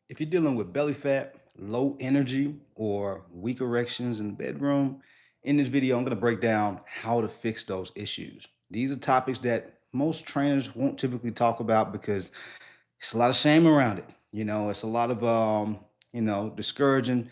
If you're dealing with belly fat, low energy, or weak erections in the bedroom, in this video, I'm going to break down how to fix those issues. These are topics that most trainers won't typically talk about because it's a lot of shame around it. It's a lot of discouraging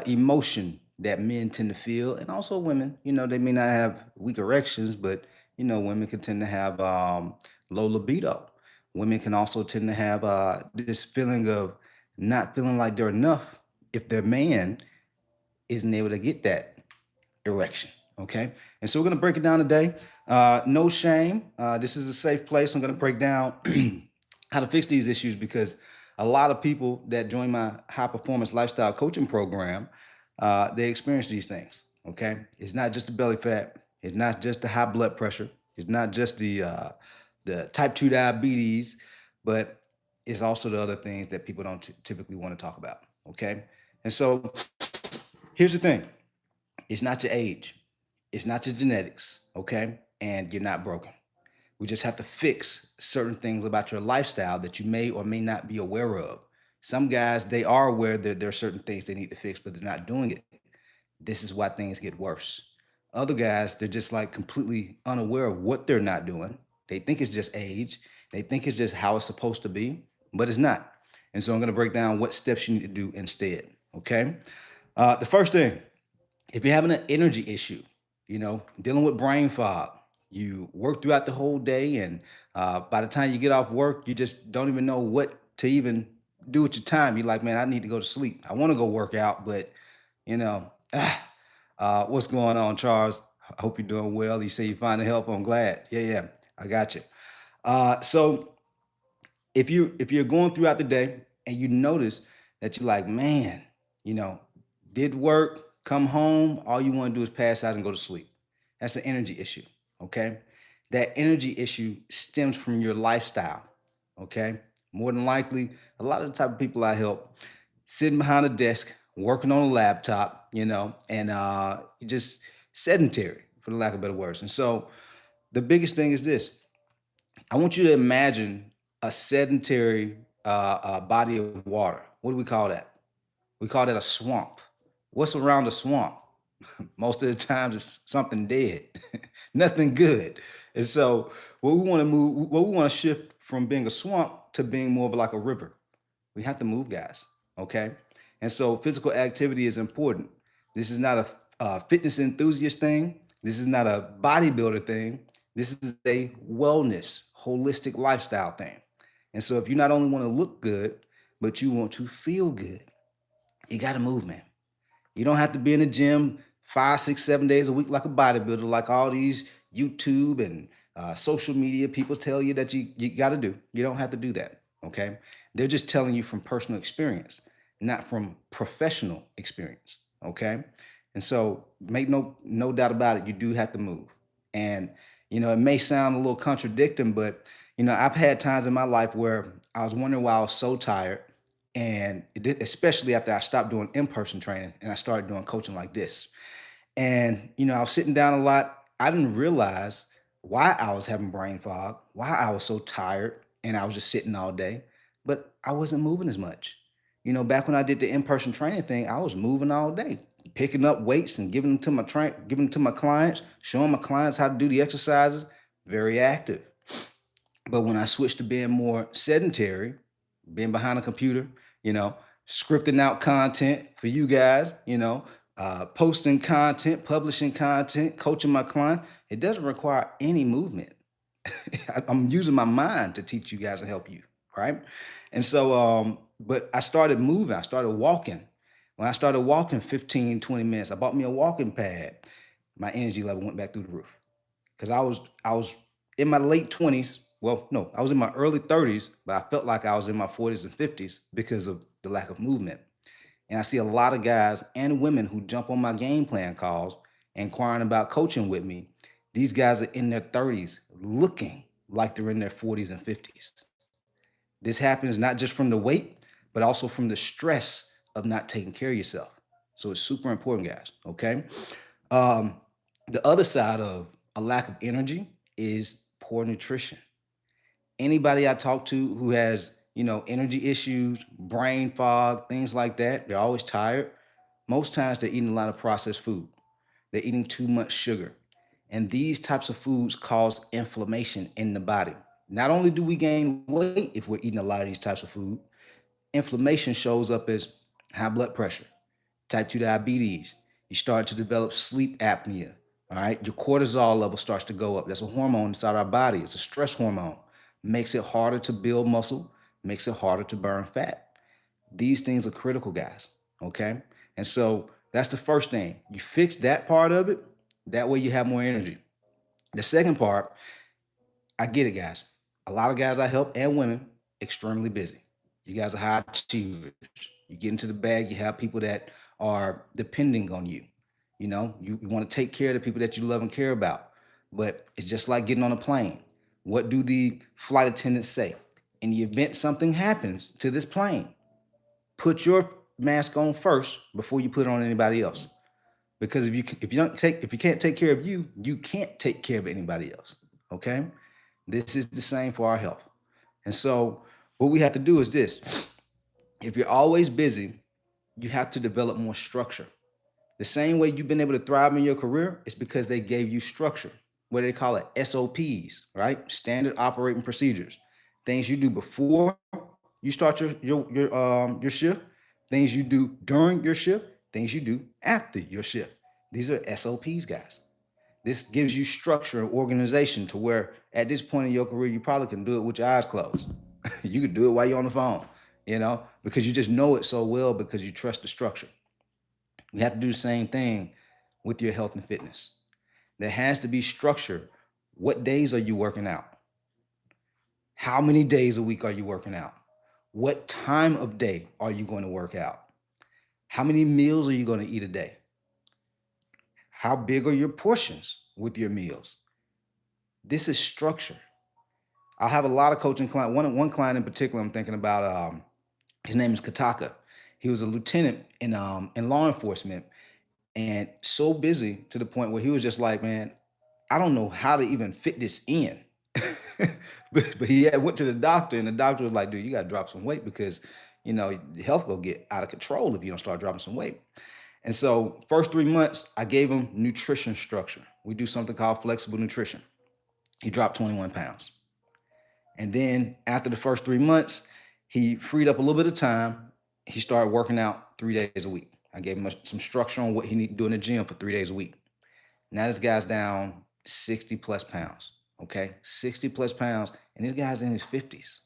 emotion that men tend to feel, and also women. They may not have weak erections, but women can tend to have low libido. Women can also tend to have this feeling of not feeling like they're enough if their man isn't able to get that erection. Okay. And so we're going to break it down today. No shame. This is a safe place. I'm going to break down how to fix these issues because a lot of people that join my high performance lifestyle coaching program, they experience these things. Okay. It's not just the belly fat. It's not just the high blood pressure. It's not just the type 2 diabetes, but it's also the other things that people don't typically want to talk about. Okay. And so here's the thing, it's not your age, it's not your genetics, okay? And you're not broken. We just have to fix certain things about your lifestyle that you may or may not be aware of. Some guys, they are aware that there are certain things they need to fix, but they're not doing it. This is why things get worse. Other guys, they're just like completely unaware of what they're not doing. They think it's just age. They think it's just how it's supposed to be, but it's not. And so I'm going to break down what steps you need to do instead. Okay. The first thing, if you're having an energy issue, dealing with brain fog, you work throughout the whole day, and by the time you get off work, you just don't even know what to even do with your time. You're like, man, I need to go to sleep. I want to go work out, but you know, what's going on, Charles? I hope you're doing well. You say you're finding help. I'm glad. Yeah, yeah, I got you. So if you're going throughout the day and you notice that you're like, man, you know, did work, come home, all you want to do is pass out and go to sleep. That's an energy issue. Okay. That energy issue stems from your lifestyle. Okay. More than likely, a lot of the type of people I help sitting behind a desk, working on a laptop, and just sedentary, for the lack of better words. And so the biggest thing is this: I want you to imagine a sedentary body of water. What do we call that? We call that a swamp. What's around a swamp? Most of the times it's something dead, nothing good. And so what we want to shift from being a swamp to being more of like a river. We have to move, guys. Okay. And so physical activity is important. This is not a fitness enthusiast thing. This is not a bodybuilder thing. This is a wellness, holistic lifestyle thing. And so if you not only want to look good, but you want to feel good, you got to move, man. You don't have to be in the gym 5, 6, 7 days a week like a bodybuilder, like all these YouTube and social media people tell you that you got to do. You don't have to do that. Okay. They're just telling you from personal experience, not from professional experience. Okay. And so make no doubt about it, you do have to move. And it may sound a little contradicting, but I've had times in my life where I was wondering why I was so tired, and especially after I stopped doing in-person training and I started doing coaching like this. And I was sitting down a lot. I didn't realize why I was having brain fog, why I was so tired, and I was just sitting all day, but I wasn't moving as much. Back when I did the in-person training thing, I was moving all day, picking up weights and giving them to my clients, showing my clients how to do the exercises. Very active. But when I switched to being more sedentary, being behind a computer, you know, scripting out content for you guys, posting content, publishing content, coaching my client, it doesn't require any movement. I'm using my mind to teach you guys and help you, right? And so, but I started moving, I started walking. When I started walking 15, 20 minutes, I bought me a walking pad. My energy level went back through the roof because I was in my late 20s. Well, no, I was in my early 30s, but I felt like I was in my 40s and 50s because of the lack of movement. And I see a lot of guys and women who jump on my game plan calls inquiring about coaching with me. These guys are in their 30s looking like they're in their 40s and 50s. This happens not just from the weight, but also from the stress of not taking care of yourself. So it's super important, guys. Okay. Um, the other side of a lack of energy is poor nutrition. Anybody I talk to who has energy issues, brain fog, things like that. They're always tired. Most times they're eating a lot of processed food. They're eating too much sugar. And these types of foods cause inflammation in the body. Not only do we gain weight if we're eating a lot of these types of food, inflammation shows up as high blood pressure, type 2 diabetes. You start to develop sleep apnea. All right. Your cortisol level starts to go up. That's a hormone inside our body. It's a stress hormone. Makes it harder to build muscle, makes it harder to burn fat. These things are critical, guys. Okay. And so that's the first thing. You fix that part of it. That way you have more energy. The second part, I get it, guys. A lot of guys I help and women extremely busy. You guys are high achievers. You get into the bag, you have people that are depending on you. You want to take care of the people that you love and care about. But it's just like getting on a plane. What do the flight attendants say? In the event something happens to this plane, put your mask on first before you put it on anybody else. Because if you can't take care of you, you can't take care of anybody else. Okay? This is the same for our health. And so what we have to do is this. If you're always busy, you have to develop more structure. The same way you've been able to thrive in your career is because they gave you structure. What do they call it? SOPs, right? Standard operating procedures. Things you do before you start your shift, things you do during your shift, things you do after your shift. These are SOPs, guys. This gives you structure and organization to where at this point in your career, you probably can do it with your eyes closed. You can do it while you're on the phone, because you just know it so well because you trust the structure. You have to do the same thing with your health and fitness. There has to be structure. What days are you working out? How many days a week are you working out? What time of day are you going to work out? How many meals are you going to eat a day? How big are your portions with your meals? This is structure. I have a lot of coaching clients. One client in particular I'm thinking about. His name is Kataka. He was a lieutenant in law enforcement and so busy to the point where he was just like, man, I don't know how to even fit this in. but he went to the doctor, and the doctor was like, dude, you got to drop some weight because, the health will get out of control if you don't start dropping some weight. And so, first 3 months, I gave him nutrition structure. We do something called flexible nutrition. He dropped 21 pounds. And then after the first 3 months, he freed up a little bit of time. He started working out 3 days a week. I gave him some structure on what he needed to do in the gym for 3 days a week. Now this guy's down 60 plus pounds. Okay, 60 plus pounds, and this guy's in his 50s.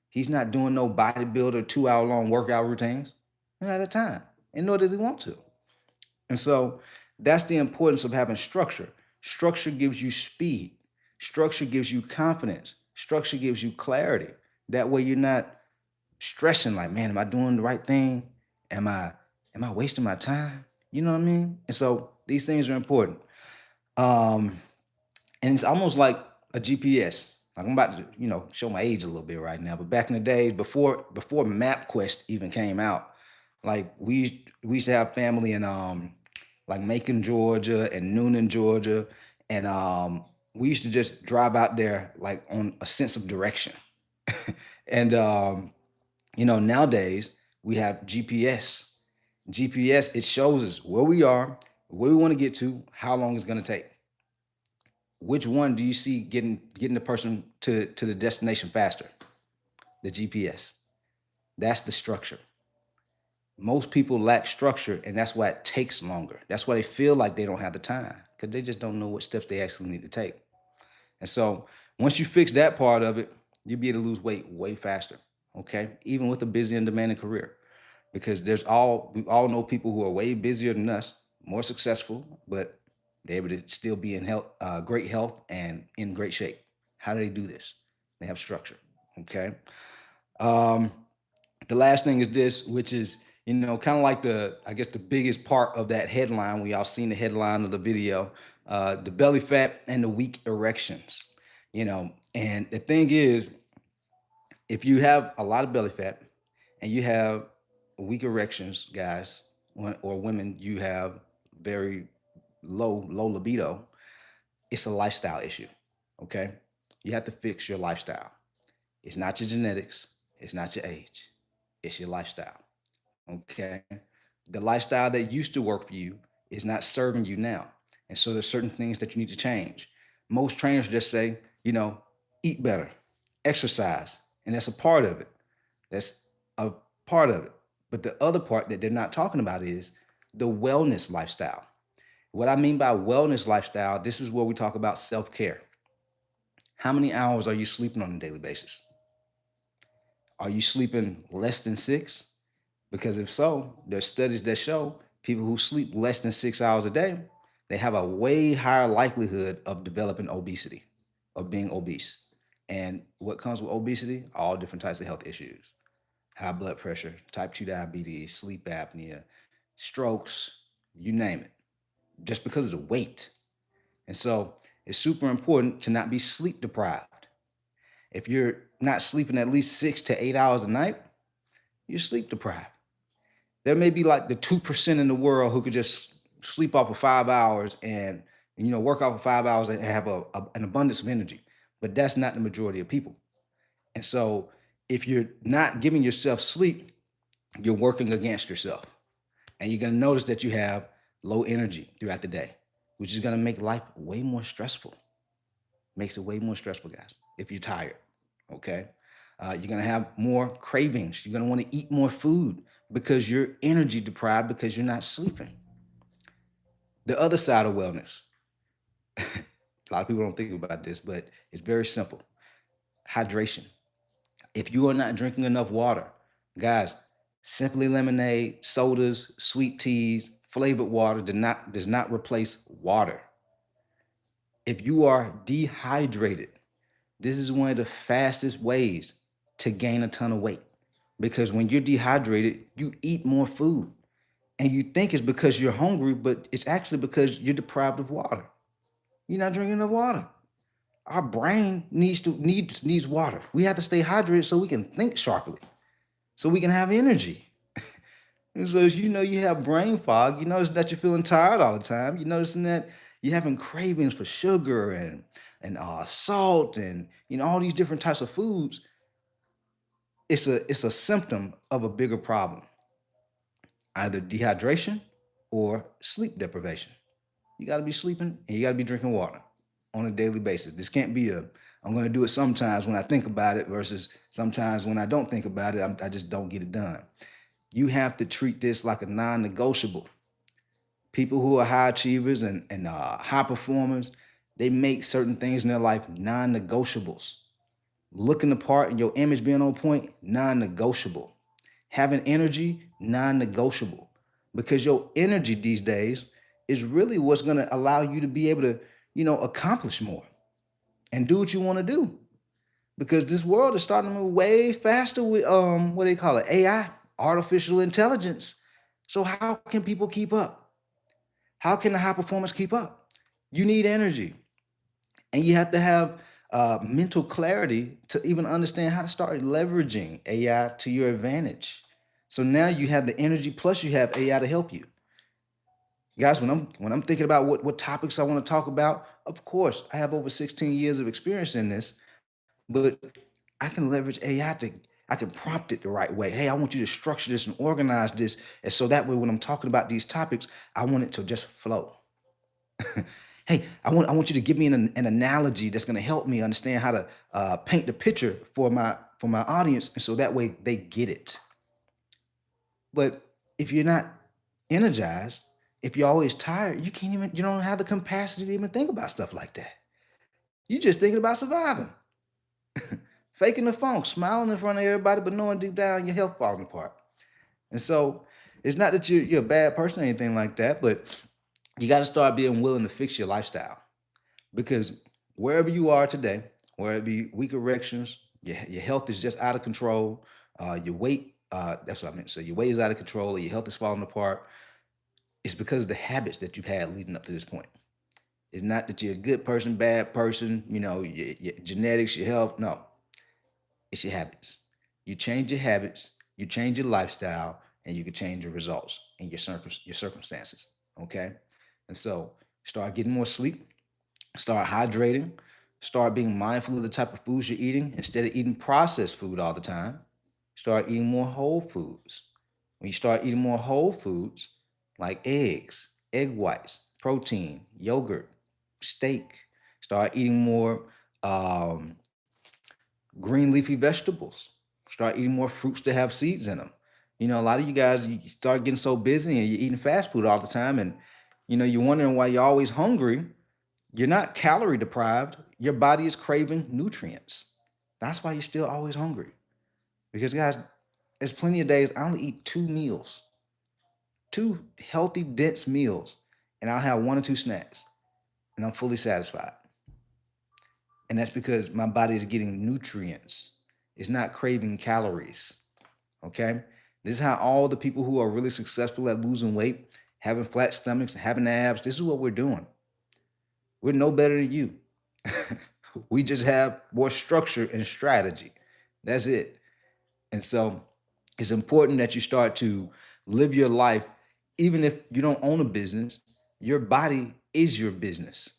He's not doing no bodybuilder 2 hour long workout routines. He's not at time, and nor does he want to. And so that's the importance of having structure. Structure gives you speed. Structure gives you confidence. Structure gives you clarity. That way you're not stressing like, man, am I doing the right thing? Am I wasting my time? You know what I mean? And so these things are important. Um, and it's almost like a GPS. Like I'm about to, show my age a little bit right now. But back in the days before MapQuest even came out, like we used to have family in like Macon, Georgia, and Noonan, Georgia, and we used to just drive out there like on a sense of direction. And nowadays we have GPS. GPS, it shows us where we are, where we want to get to, how long it's going to take. Which one do you see getting the person to the destination faster? The GPS. That's the structure. Most people lack structure, and that's why it takes longer. That's why they feel like they don't have the time because they just don't know what steps they actually need to take. And so once you fix that part of it, you'll be able to lose weight way faster. Okay, even with a busy and demanding career, because we all know people who are way busier than us, more successful, but they're able to still be in great health and in great shape. How do they do this? They have structure. Okay. Um, the last thing is this, which is, kind of like I guess the biggest part of that headline. We all seen the headline of the video, the belly fat and the weak erections. And the thing is, if you have a lot of belly fat and you have weak erections, guys, or women, you have very low libido, it's a lifestyle issue. Okay. You have to fix your lifestyle. It's not your genetics. It's not your age, it's your lifestyle. Okay. The lifestyle that used to work for you is not serving you now. And so there's certain things that you need to change. Most trainers just say, eat better, exercise, and that's a part of it. That's a part of it. But the other part that they're not talking about is the wellness lifestyle. What I mean by wellness lifestyle, this is where we talk about self care. How many hours are you sleeping on a daily basis? Are you sleeping less than six? Because if so, there's studies that show people who sleep less than 6 hours a day, they have a way higher likelihood of developing obesity, of being obese. And what comes with obesity? All different types of health issues: high blood pressure, type 2 diabetes, sleep apnea, strokes, you name it, just because of the weight. And so it's super important to not be sleep deprived. If you're not sleeping at least 6 to 8 hours a night, you're sleep deprived. There may be like the 2% in the world who could just sleep off of 5 hours and work off of 5 hours and have an abundance of energy. But that's not the majority of people. And so if you're not giving yourself sleep, you're working against yourself. And you're going to notice that you have low energy throughout the day, which is going to make life way more stressful. Makes it way more stressful, guys, if you're tired. Okay. You're going to have more cravings. You're going to want to eat more food because you're energy deprived because you're not sleeping. The other side of wellness, a lot of people don't think about this, but it's very simple: hydration. If you are not drinking enough water, guys, simply lemonade, sodas, sweet teas, flavored water does not replace water. If you are dehydrated, this is one of the fastest ways to gain a ton of weight, because when you're dehydrated, you eat more food and you think it's because you're hungry, but it's actually because you're deprived of water. You're not drinking enough water. Our brain needs water. We have to stay hydrated so we can think sharply, so we can have energy. And so as you have brain fog, you notice that you're feeling tired all the time. You're noticing that you're having cravings for sugar and salt and all these different types of foods. It's a symptom of a bigger problem, either dehydration or sleep deprivation. You got to be sleeping and you got to be drinking water on a daily basis. This can't be I'm going to do it sometimes when I think about it versus sometimes when I don't think about it, I just don't get it done. You have to treat this like a non-negotiable. People who are high achievers and high performers, they make certain things in their life non-negotiables. Looking the part and your image being on point, non-negotiable. Having energy, non-negotiable. Because your energy these days is really what's going to allow you to be able to, accomplish more and do what you want to do. Because this world is starting to move way faster with what do they call it? AI, artificial intelligence. So how can people keep up? How can the high performance keep up? You need energy. And you have to have mental clarity to even understand how to start leveraging AI to your advantage. So now you have the energy plus you have AI to help you. Guys, when I'm thinking about what topics I want to talk about, of course, I have over 16 years of experience in this, but I can leverage AI I can prompt it the right way. Hey, I want you to structure this and organize this. And so that way when I'm talking about these topics, I want it to just flow. Hey, I want you to give me an analogy that's going to help me understand how to paint the picture for my audience, and so that way they get it. But if you're not energized, if you're always tired, you don't have the capacity to even think about stuff like that. You're just thinking about surviving, faking the funk, smiling in front of everybody, but knowing deep down your health falling apart. And so it's not that you're a bad person or anything like that, but you got to start being willing to fix your lifestyle. Because wherever you are today, whether it be weak erections, your health is just out of control, your weight, that's what I meant. So your weight is out of control, or your health is falling apart. It's because of the habits that you've had leading up to this point. It's not that you're a good person, bad person, your genetics, your health. No, it's your habits. You change your habits, you change your lifestyle, and you can change your results and your circumstances. Okay, and so start getting more sleep, start hydrating, start being mindful of the type of foods you're eating instead of eating processed food all the time. Start eating more whole foods. When you start eating more whole foods, like eggs, egg whites, protein, yogurt, steak, start eating more um, green leafy vegetables. Start eating more fruits that have seeds in them. You know, a lot of you guys, you start getting so busy and you're eating fast food all the time, and you're wondering why you're always hungry. You're not calorie deprived. Your body is craving nutrients. That's why you're still always hungry. Because guys, there's plenty of days I only eat two meals, two healthy, dense meals, and I'll have one or two snacks, and I'm fully satisfied. And that's because my body is getting nutrients. It's not craving calories. Okay? This is how all the people who are really successful at losing weight, having flat stomachs, having abs, this is what we're doing. We're no better than you. We just have more structure and strategy. That's it. And so it's important that you start to live your life, even if you don't own a business, your body is your business.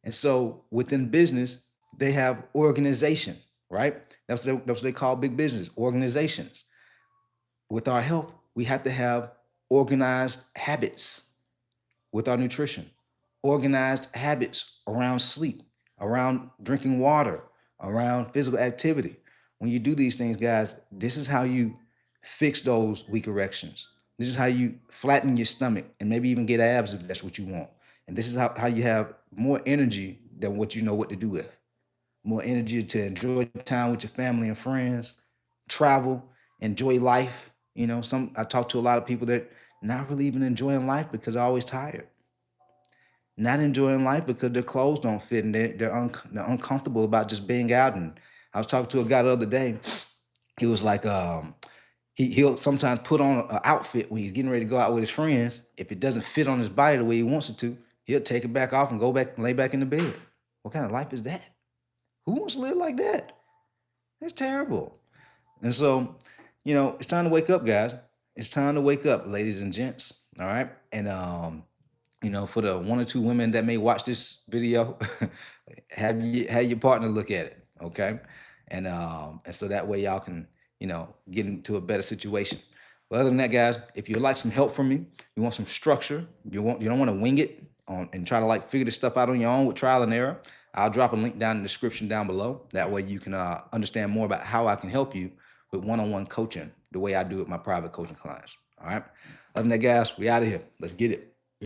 And so within business, they have organization, right? That's what they call big business, organizations. With our health, we have to have organized habits with our nutrition, organized habits around sleep, around drinking water, around physical activity. When you do these things, guys, this is how you fix those weak erections. This is how you flatten your stomach and maybe even get abs if that's what you want. And this is how you have more energy than what you know what to do with. More energy to enjoy time with your family and friends, travel, enjoy life. I talk to a lot of people that not really even enjoying life because they're always tired, not enjoying life because their clothes don't fit and they're uncomfortable about just being out. And I was talking to a guy the other day. He was like, he'll sometimes put on an outfit when he's getting ready to go out with his friends. If it doesn't fit on his body the way he wants it to, he'll take it back off and go back and lay back in the bed. What kind of life is that? Who wants to live like that? That's terrible. And so, it's time to wake up, guys. It's time to wake up, ladies and gents. All right. And for the one or two women that may watch this video, have your partner look at it, okay? And so that way y'all can, get into a better situation. But other than that, guys, if you'd like some help from me, you want some structure, you don't want to wing it on and try to like figure this stuff out on your own with trial and error. I'll drop a link down in the description down below. That way you can understand more about how I can help you with one-on-one coaching, the way I do with my private coaching clients. All right. Other than that, guys, we out of here. Let's get it.